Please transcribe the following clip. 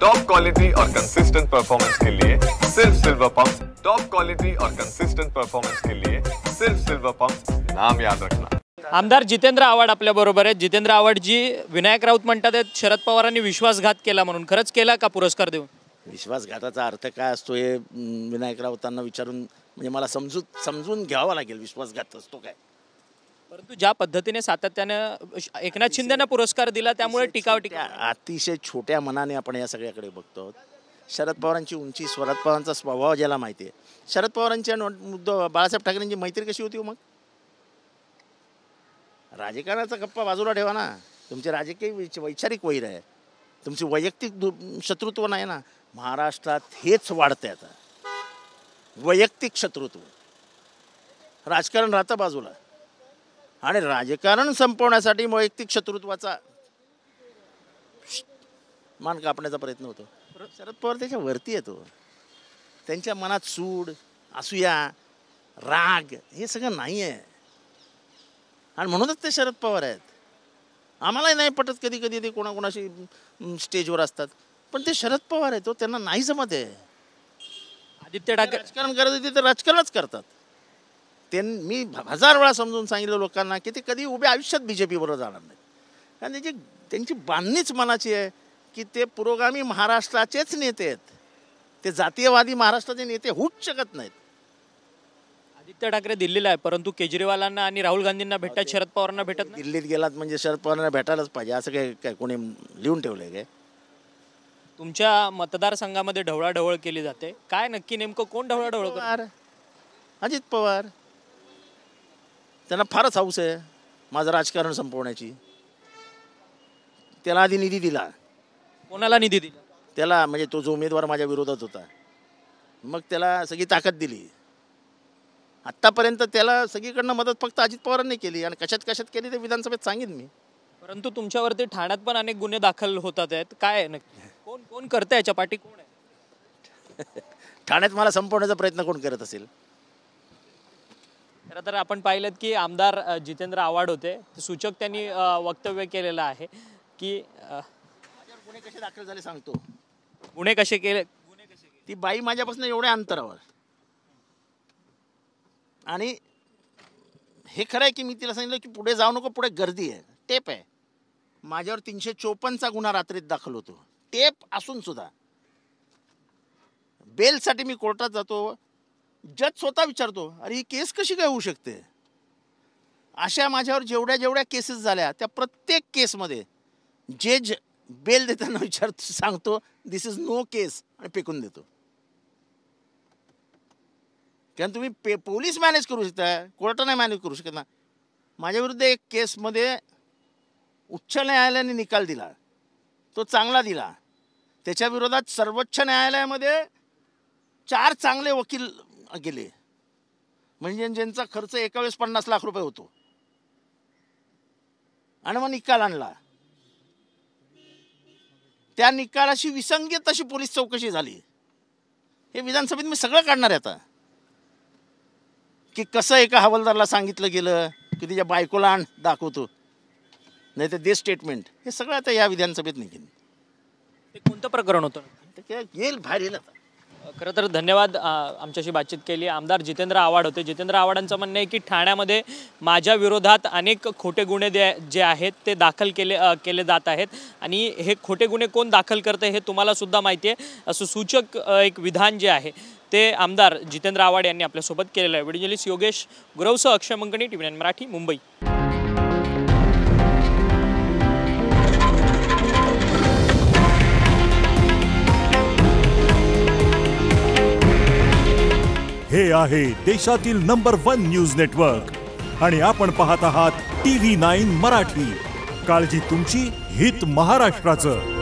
Top quality और consistent performance के लिए सिर्फ सिल्वर पंप्स। टॉप क्वालिटी और कंसिस्टेंट परफॉर्मेंस के लिए सिर्फ सिल्वर पंप्स, नाम याद रखना। आमदार जितेंद्र आव्हाड आपल्या बरोबर आहेत। जितेंद्र आव्हाड जी विनायक राऊत म्हणतात आहेत शरद पवारांनी विश्वासघात केला म्हणून, खरंच केला का पुरस्कार देऊन? विश्वासघाताचा अर्थ काय असतो हे विनायक राऊतांना विचारून म्हणजे मला समजून घ्यावा लागेल विश्वासघात असतो काय। परंतु ज्या पद्धतीने सातत्याने एकनाथ शिंदेना पुरस्कार दिला त्यामुळे टीका अतिशय छोट्या मनाने आपण या सगळ्याकडे बघतो। शरद पवारांची उंची, शरद पवारांचा स्वभाव ज्याला माहिती आहे, शरद पवारांच्या बाळासाहेब ठाकरेंची मैत्री कशी होती मग? राजकारणाचा गप्पा बाजूला ठेवा ना, तुमचे राजकीय वैचारिक वैर आहे, तुमची वैयक्तिक शत्रुत्व नाही ना। महाराष्ट्रात हेच वाढतंय आता, वैयक्तिक शत्रुत्व। राजकारण राहतं बाजूला आणि राजकारण संपवण्यासाठी वैयक्तिक शत्रुत्वाचा मान कापण्याचा प्रयत्न होतो। शरद पवार त्याच्या वरती येतो, त्यांच्या मनात सूड, असूया, राग हे सगळं नाही आहे आणि म्हणूनच ते शरद पवार आहेत। आम्हालाही नाही पटत कधी कधी ते कोणाकोणाशी स्टेजवर असतात, पण ते शरद पवार आहेत, तो त्यांना नाही जमत आहे। आदित्य ठाकरे राजकारण करत होते तर राजकारणच करतात। मी 1000 वेळा समजून सांगितलं लोकांना की ते कधी उभ्या आयुष्यात BJP बरोबर जाणार नाहीत, कारण त्यांची बांधणीच मनाची आहे की ते पुरोगामी महाराष्ट्राचेच नेते आहेत, ते जातीयवादी महाराष्ट्राचे नेते होऊच शकत नाहीत। आदित्य ठाकरे दिल्लीला आहे, परंतु केजरीवालांना आणि राहुल गांधींना भेटतात, शरद पवारांना भेटत नाही। दिल्लीत गेलात म्हणजे शरद पवारांना भेटायलाच पाहिजे असं काय कोणी लिहून ठेवलंय काय? तुमच्या मतदारसंघामध्ये ढवळाढवळ केली जाते, काय नक्की नेमकं कोण ढवळाढवळ करतं? अजित पवार, त्यांना फारच हौस आहे माझं राजकारण संपवण्याची। त्याला आधी निधी दिला। कोणाला निधी दिला? त्याला म्हणजे तो जो उमेदवार माझ्या विरोधात होता, मग त्याला सगळी ताकद दिली। आत्तापर्यंत त्याला सगळीकडनं मदत फक्त अजित पवारांनी केली आणि कशात केली ते विधानसभेत सांगितलं मी। परंतु तुमच्यावरती ठाण्यात पण अनेक गुन्हे दाखल होतात आहेत, काय नक्की कोण करतं याच्या पाठी, कोण आहे? ठाण्यात मला संपवण्याचा प्रयत्न कोण करत असेल? खरं तर आपण पाहिलं की आमदार जितेंद्र आव्हाड होते, सूचक त्यांनी वक्तव्य केलेलं आहे की गुन्हे कसे दाखल झाले सांगतो। गुन्हे कसे केले? ती बाई माझ्यापासून एवढ्या अंतरावर, आणि हे खरं आहे की मी तिला सांगितलं की पुढे जाऊ नको, पुढे गर्दी आहे, टेप आहे। माझ्यावर 354चा गुन्हा रात्रीत दाखल होतो, टेप असून सुद्धा। बेलसाठी मी कोर्टात जातो, जज स्वतः विचारतो अरे ही केस कशी काय होऊ शकते? अशा माझ्यावर जेवढ्या केसेस झाल्या त्या प्रत्येक केसमध्ये जज बेल देताना सांगतो दिस इज नो केस आणि फेकून देतो। कारण तुम्ही पोलीस मॅनेज करू शकता, कोर्ट नाही मॅनेज करू शकत ना। माझ्या विरुद्ध एक केसमध्ये उच्च न्यायालयाने निकाल दिला, तो चांगला दिला। त्याच्या विरोधात सर्वोच्च न्यायालयामध्ये 4 चांगले वकील गेले, म्हणजे ज्यांचा खर्च एका वेळेस 50 लाख रुपये होतो, आणि मग निकाल आणला। त्या निकालाशी विसंगत अशी पोलीस चौकशी झाली। हे विधानसभेत मी सगळं काढणार आहे आता, की कसं एका हवालदारला सांगितलं गेलं की तिच्या बायकोला आण दाखवतो, नाही तर दे स्टेटमेंट, हे सगळं आता या विधानसभेत निघेल। ते कोणतं प्रकरण होतं? येईल बाहेर येईल आता। खरं तर धन्यवाद, आमच्याशी बातचीत केली। आमदार जितेंद्र आव्हाड होते। जितेंद्र आव्हाडांचं म्हणणं आहे की ठाण्यामध्ये माझ्या विरोधात अनेक खोटे गुन्हे जे आहेत ते दाखल केले जात आहेत, आणि हे खोटे गुन्हे कोण दाखल करते हे तुम्हाला सुद्धा माहिती आहे, असं सूचक एक विधान जे आहे ते आमदार जितेंद्र आव्हाड यांनी आपल्यासोबत केलेलं आहे। व्हिडिओ जर्नलिस्ट योगेश गुरवसह अक्षय मंगणी, TV9 मराठी, मुंबई। हे आहे देशातील नंबर 1 न्यूज नेटवर्क आणि आपण पाहत आहात TV9 मराठी। काळजी तुमची, हित महाराष्ट्राचं।